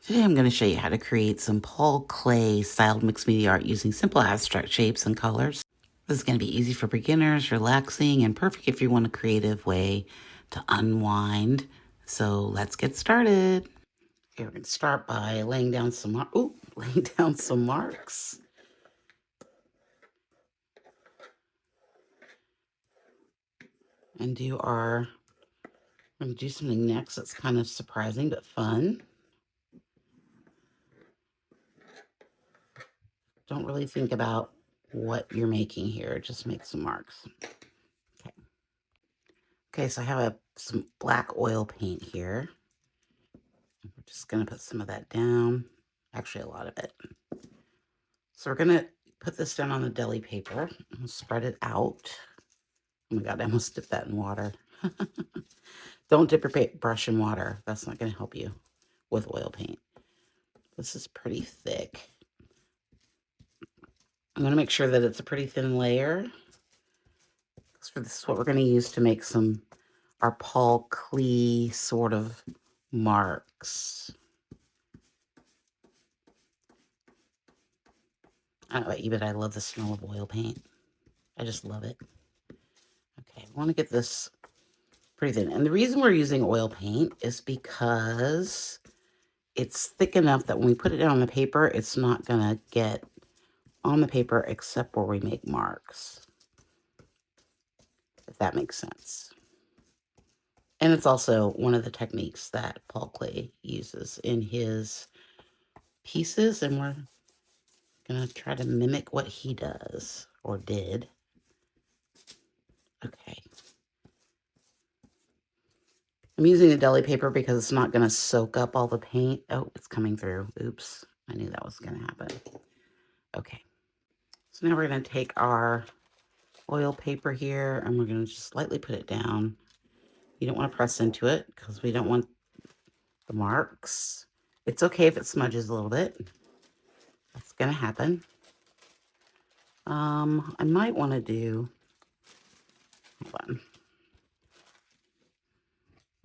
Today I'm going to show you how to create some Paul Klee styled mixed media art using simple abstract shapes and colors. This is going to be easy for beginners, relaxing, and perfect if you want a creative way to unwind. So let's get started. Okay, we're going to start by laying down some marks. And we're going to do something next that's kind of surprising but fun. Don't really think about what you're making here, just make some marks. Okay, so I have some black oil paint here. We're just going to put some of that down. Actually, a lot of it. So we're going to put this down on the deli paper and spread it out. Oh my God, I almost dipped that in water. Don't dip your brush in water. That's not going to help you with oil paint. This is pretty thick. I'm going to make sure that it's a pretty thin layer. This is what we're going to use to make our Paul Klee sort of marks. I don't know about you, but I love the smell of oil paint. I just love it. Okay, I want to get this pretty thin. And the reason we're using oil paint is because it's thick enough that when we put it down on the paper, it's not going to get on the paper except where we make marks. If that makes sense. And it's also one of the techniques that Paul Klee uses in his pieces, and we're going to try to mimic what he does, or did. Okay. I'm using the deli paper because it's not going to soak up all the paint. Oh, it's coming through. Oops. I knew that was going to happen. Okay. So now we're going to take our oil paper here and we're going to just lightly put it down. You don't want to press into it because we don't want the marks. It's okay if it smudges a little bit. That's going to happen. I might want to do, hold on.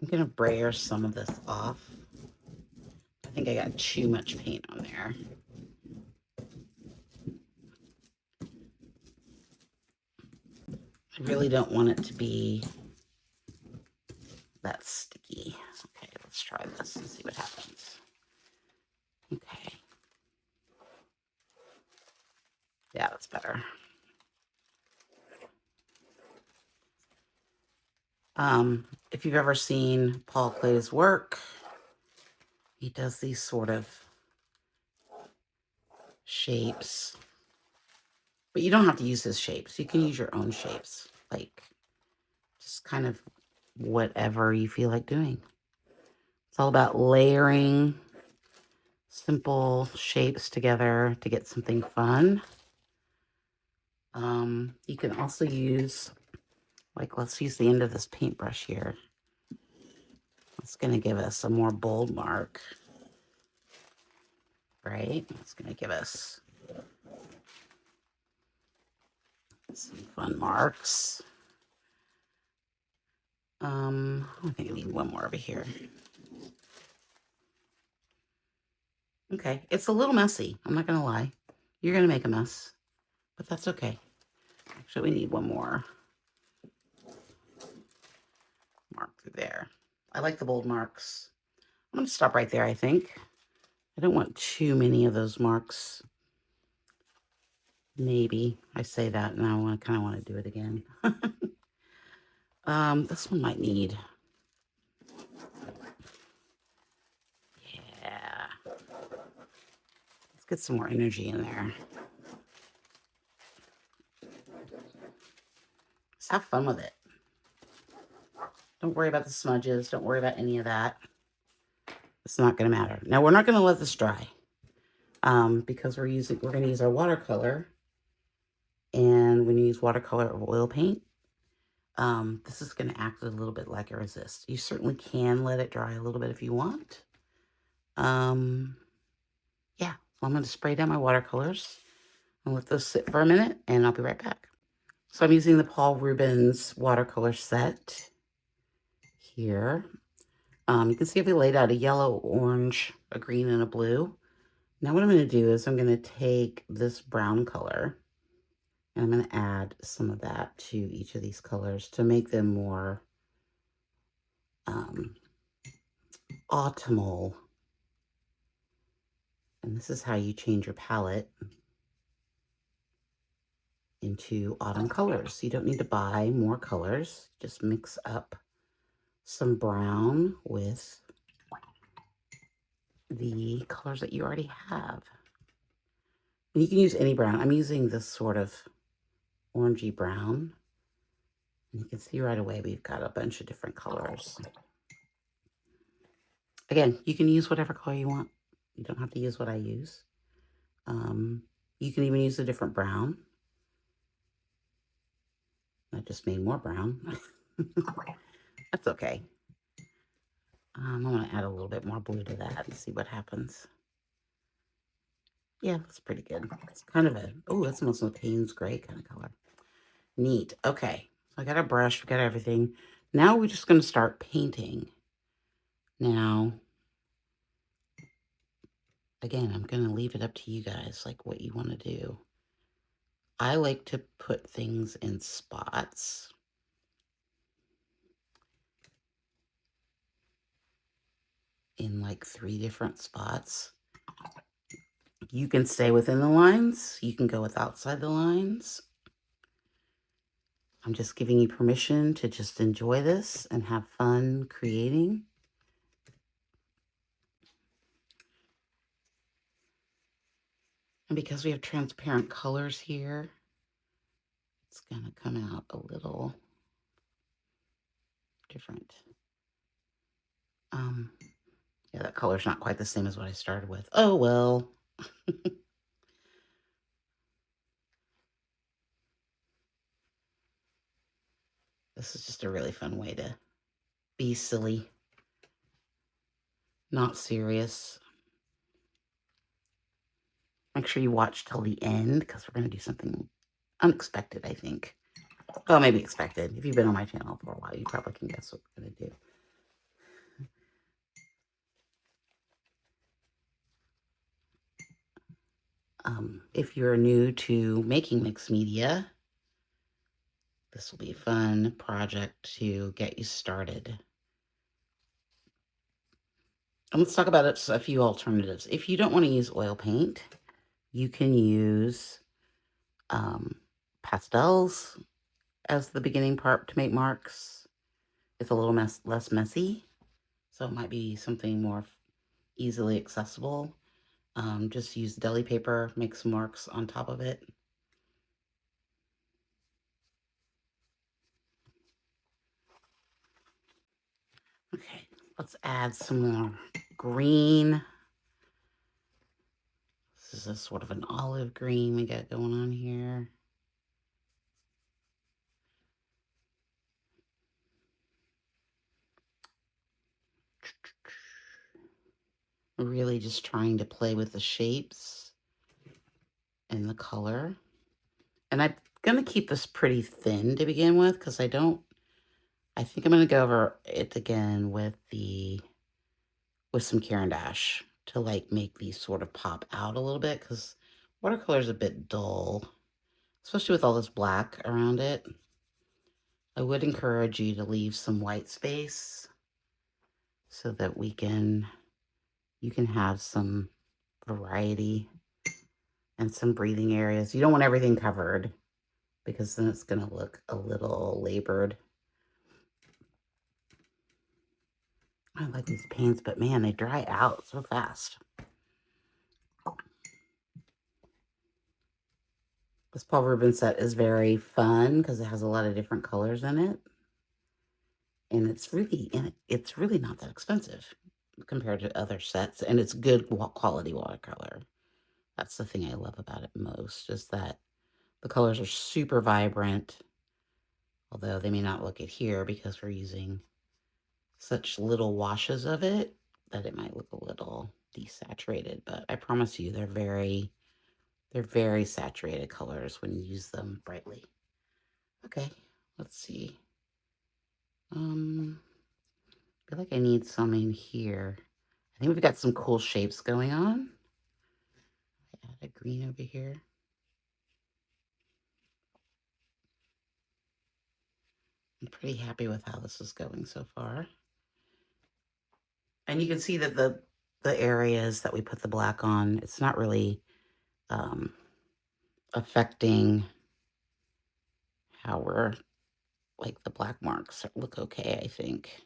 I'm going to brayer some of this off. I think I got too much paint on there. I really don't want it to be that sticky. Okay, let's try this and see what happens. Okay. Yeah, that's better. If you've ever seen Paul Klee's work, he does these sort of shapes. But you don't have to use his shapes. You can use your own shapes. Like, just kind of whatever you feel like doing. It's all about layering simple shapes together to get something fun. You can also use, like, let's use the end of this paintbrush here. It's going to give us a more bold mark, right? It's going to give us some fun marks. I think I need one more over here. Okay, it's a little messy. I'm not going to lie. You're going to make a mess, but that's okay. Actually, we need one more mark through there. I like the bold marks. I'm going to stop right there, I think. I don't want too many of those marks. Maybe. I say that and I kind of want to do it again. This one might need. Yeah. Let's get some more energy in there. Just have fun with it. Don't worry about the smudges. Don't worry about any of that. It's not going to matter. Now, we're not going to let this dry because we're going to use our watercolor. And when you use watercolor or oil paint, this is going to act a little bit like a resist. You certainly can let it dry a little bit if you want. Yeah, so I'm going to spray down my watercolors and let those sit for a minute, and I'll be right back. So I'm using the Paul Rubens watercolor set here. You can see I've laid out a yellow, orange, a green, and a blue. Now what I'm going to do is I'm going to take this brown color and I'm going to add some of that to each of these colors to make them more autumnal. And this is how you change your palette into autumn colors. You don't need to buy more colors. Just mix up some brown with the colors that you already have. And you can use any brown. I'm using this sort of orangey brown. And you can see right away we've got a bunch of different colors. Again, you can use whatever color you want. You don't have to use what I use. You can even use a different brown. I just made more brown. That's okay. I'm going to add a little bit more blue to that and see what happens. Yeah, that's pretty good. It's kind of a, oh, that's almost a Payne's gray kind of color. Neat. Okay. So I got a brush. We got everything. Now we're just going to start painting. Now, again, I'm going to leave it up to you guys, like what you want to do. I like to put things in spots. In like 3 different spots. You can stay within the lines. You can go with outside the lines. I'm just giving you permission to just enjoy this and have fun creating. And because we have transparent colors here, it's going to come out a little different. Yeah, that color's not quite the same as what I started with. Oh, well. This is just a really fun way to be silly, not serious. Make sure you watch till the end because we're going to do something unexpected, I think. Well, maybe expected. If you've been on my channel for a while, you probably can guess what we're going to do. If you're new to making mixed media, this will be a fun project to get you started. And let's talk about a few alternatives. If you don't want to use oil paint, you can use pastels as the beginning part to make marks. It's a little less messy, so it might be something more easily accessible. Just use deli paper, make some marks on top of it. Okay, let's add some more green. This is a sort of an olive green we got going on here. Really just trying to play with the shapes and the color. And I'm going to keep this pretty thin to begin with because I think I'm going to go over it again with some Caran d'Ache to like make these sort of pop out a little bit because watercolor is a bit dull, especially with all this black around it. I would encourage you to leave some white space so that you can have some variety and some breathing areas. You don't want everything covered because then it's going to look a little labored. I like these paints, but man, they dry out so fast. This Paul Rubens set is very fun because it has a lot of different colors in it. And it's really not that expensive compared to other sets. And it's good quality watercolor. That's the thing I love about it most, is that the colors are super vibrant. Although they may not look it here because we're using such little washes of it that it might look a little desaturated. But I promise you, they're very saturated colors when you use them brightly. Okay, let's see. feel like I need some in here. I think we've got some cool shapes going on. Add a green over here. I'm pretty happy with how this is going so far. And you can see that the areas that we put the black on, it's not really affecting how we're, like, the black marks look okay, I think.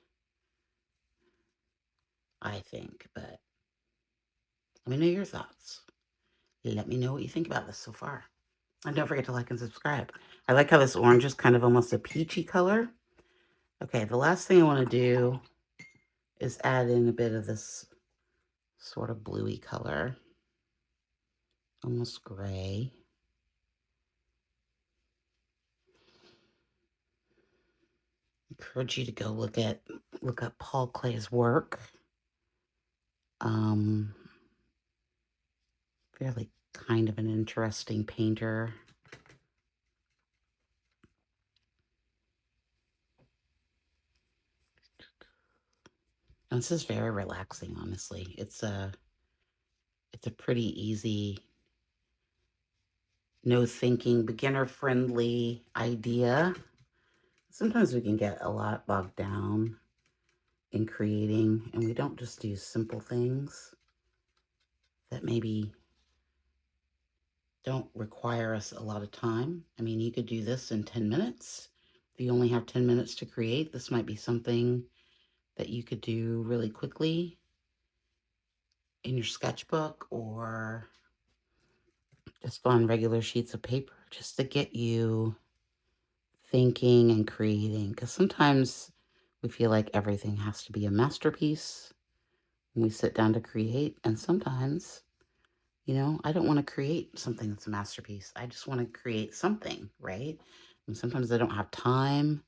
But let me know your thoughts. Let me know what you think about this so far. And don't forget to like and subscribe. I like how this orange is kind of almost a peachy color. Okay, the last thing I want to do is add in a bit of this sort of bluey color. Almost gray. Encourage you to go look up Paul Klee's work. Fairly kind of an interesting painter. And this is very relaxing, honestly. It's a pretty easy, no thinking, beginner friendly idea. Sometimes we can get a lot bogged down in creating, and we don't just do simple things that maybe don't require us a lot of time. I mean, you could do this in 10 minutes. If you only have 10 minutes to create, this might be something that you could do really quickly in your sketchbook or just on regular sheets of paper, just to get you thinking and creating. Because sometimes we feel like everything has to be a masterpiece when we sit down to create. And sometimes, you know, I don't want to create something that's a masterpiece. I just want to create something, right? And sometimes I don't have time.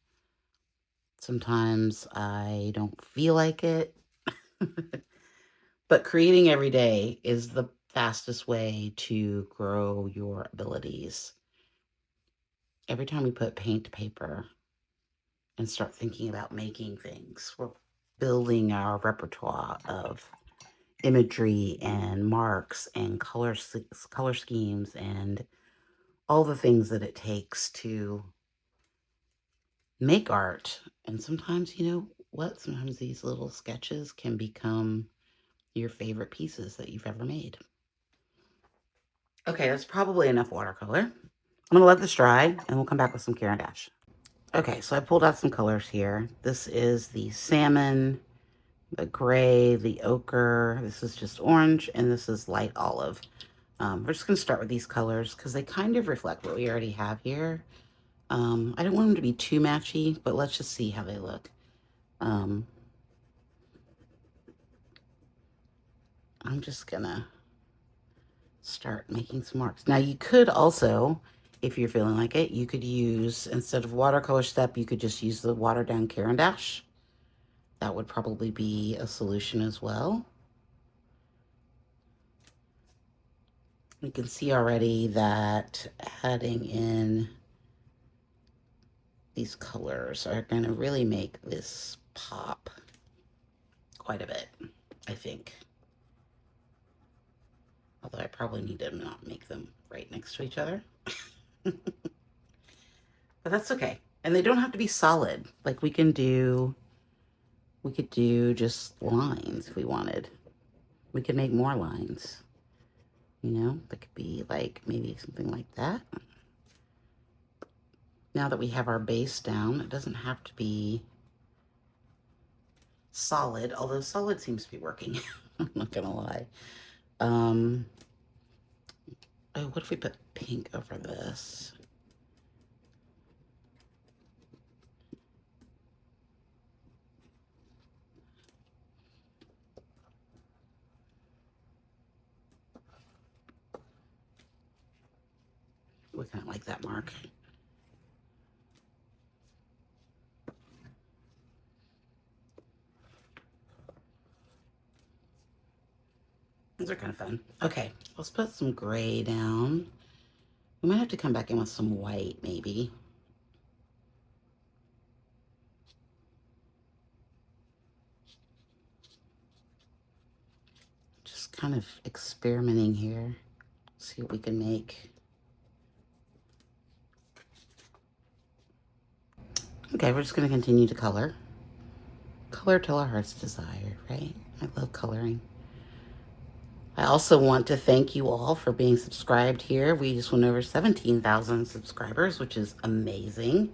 Sometimes I don't feel like it. But creating every day is the fastest way to grow your abilities. Every time we put paint to paper and start thinking about making things, we're building our repertoire of imagery and marks and color schemes and all the things that it takes to make art. And sometimes, you know what? Sometimes these little sketches can become your favorite pieces that you've ever made. Okay, that's probably enough watercolor. I'm going to let this dry, and we'll come back with some Caran d'Ache. Okay, so I pulled out some colors here. This is the salmon, the gray, the ochre. This is just orange, and this is light olive. We're just going to start with these colors because they kind of reflect what we already have here. I don't want them to be too matchy, but let's just see how they look. I'm just going to start making some marks. Now, you could also, if you're feeling like it, you could use, instead of watercolor step, you could just use the watered down Caran d'Ache. That would probably be a solution as well. You can see already that adding in these colors are going to really make this pop quite a bit, I think. Although I probably need to not make them right next to each other. But that's okay. And they don't have to be solid. Like we could do just lines if we wanted. We could make more lines. You know, that could be like maybe something like that. Now that we have our base down, it doesn't have to be solid, although solid seems to be working. I'm not gonna lie. Oh, what if we put pink over this? We kind of like that mark. These are kind of fun. Okay, let's put some gray down. We might have to come back in with some white, maybe. kind of experimenting here. See what we can make. Okay, we're just going to continue to color. Color till our heart's desire, right? I love coloring. I also want to thank you all for being subscribed here. We just went over 17,000 subscribers, which is amazing.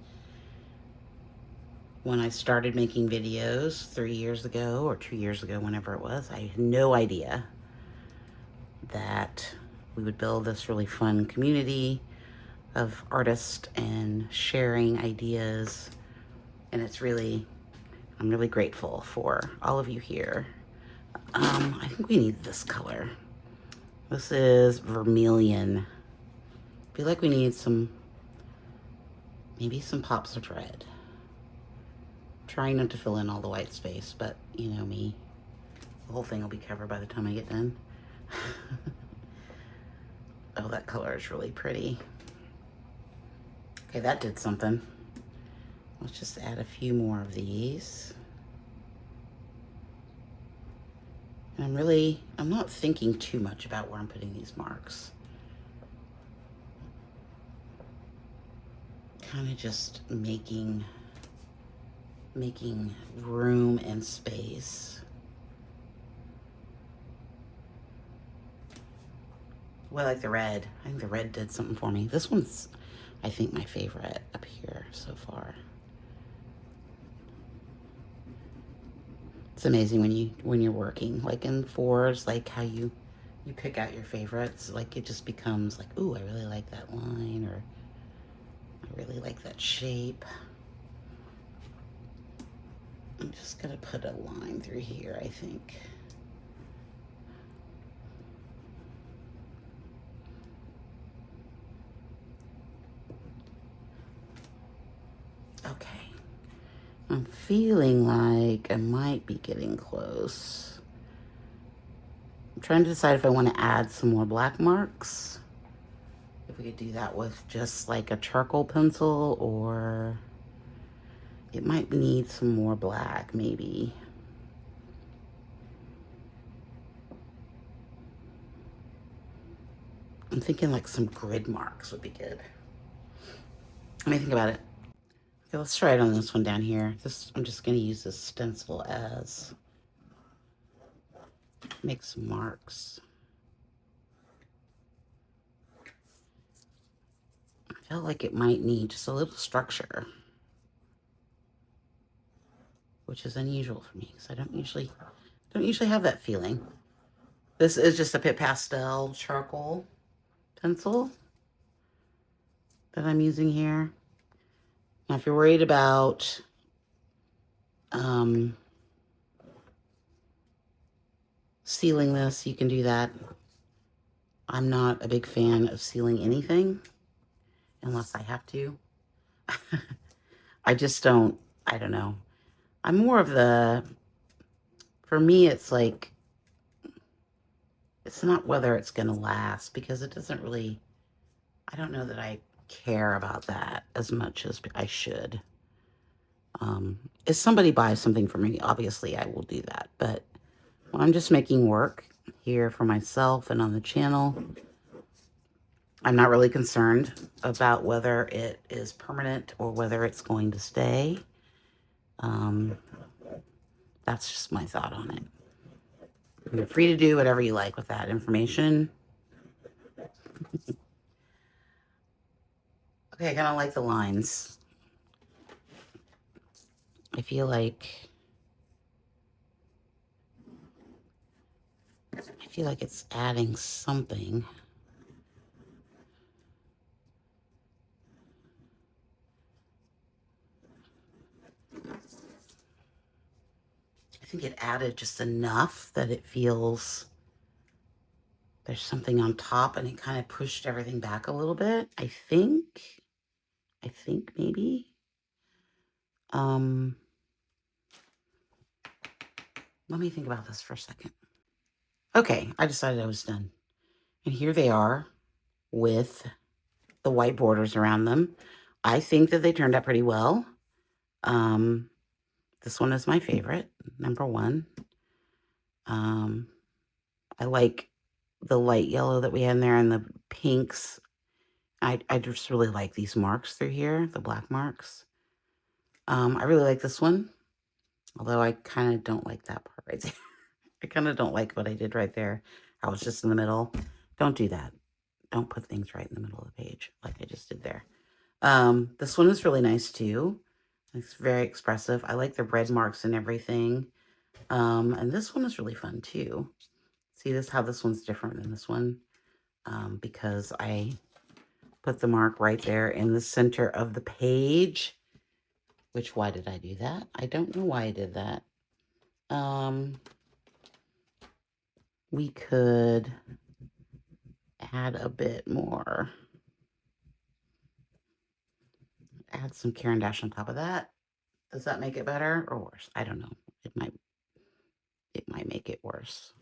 When I started making videos 3 years ago or 2 years ago, whenever it was, I had no idea that we would build this really fun community of artists and sharing ideas. And it's really, I'm really grateful for all of you here. I think we need this color. This is vermilion. I feel like we need some, maybe some pops of red. Trying not to fill in all the white space, but you know me. The whole thing will be covered by the time I get done. Oh, that color is really pretty. Okay, that did something. Let's just add a few more of these. And I'm not thinking too much about where I'm putting these marks. Kind of just making room and space. Well, I like the red. I think the red did something for me. This one's, I think, my favorite up here so far. It's amazing when you're working, like in fours, like how you pick out your favorites. Like it just becomes like, ooh, I really like that line, or I really like that shape. I'm just gonna put a line through here, I think. Okay. I'm feeling like I might be getting close. I'm trying to decide if I want to add some more black marks. If we could do that with just like a charcoal pencil, or it might need some more black, maybe. I'm thinking like some grid marks would be good. Let me think about it. Okay, let's try it on this one down here. I'm just going to use this stencil as make some marks. I felt like it might need just a little structure, which is unusual for me because I don't usually have that feeling. This is just a Pit Pastel charcoal pencil that I'm using here. Now, if you're worried about sealing this, you can do that. I'm not a big fan of sealing anything unless I have to. I just don't, I don't know. I'm more of for me, it's like, it's not whether it's going to last, because it doesn't really, I don't know that I care about that as much as I should. If somebody buys something for me, obviously I will do that. But when I'm just making work here for myself and on the channel, I'm not really concerned about whether it is permanent or whether it's going to stay. That's just my thought on it. You're free to do whatever you like with that information. Okay, I kind of like the lines. I feel like it's adding something. I think it added just enough that it feels there's something on top, and it kind of pushed everything back a little bit. I think maybe. Let me think about this for a second. Okay, I decided I was done. And here they are with the white borders around them. I think that they turned out pretty well. This one is my favorite, number one. I like the light yellow that we had in there and the pinks. I just really like these marks through here, the black marks. I really like this one, although I kind of don't like that part right there. I kind of don't like what I did right there. I was just in the middle. Don't do that. Don't put things right in the middle of the page like I just did there. This one is really nice too. It's very expressive. I like the red marks and everything. And this one is really fun too. See this, how this one's different than this one? Because I put the mark right there in the center of the page. Which, why did I do that? I don't know why I did that. We could add a bit more. Add some Caran d'Ache on top of that. Does that make it better or worse? I don't know. It might make it worse.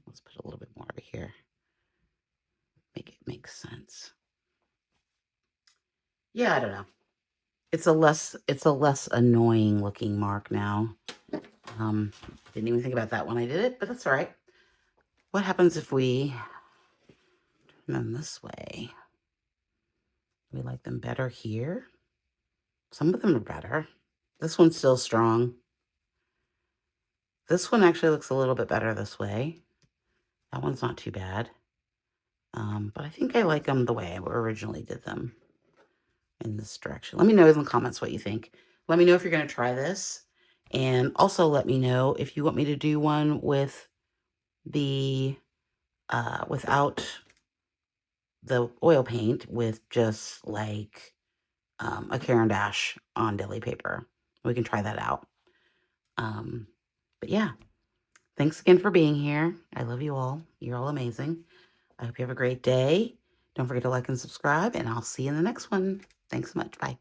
Let's put a little bit more over here. Make it make sense. Yeah, I don't know. It's a less annoying looking mark now. Didn't even think about that when I did it, but that's all right. What happens if we turn them this way? We like them better here. Some of them are better. This one's still strong. This one actually looks a little bit better this way. That one's not too bad. But I think I like them the way I originally did them in this direction. Let me know in the comments what you think. Let me know if you're going to try this. And also let me know if you want me to do one with the, without the oil paint, with just like a Caran d'Ache on deli paper. We can try that out. But yeah, thanks again for being here. I love you all. You're all amazing. I hope you have a great day. Don't forget to like and subscribe, and I'll see you in the next one. Thanks so much. Bye.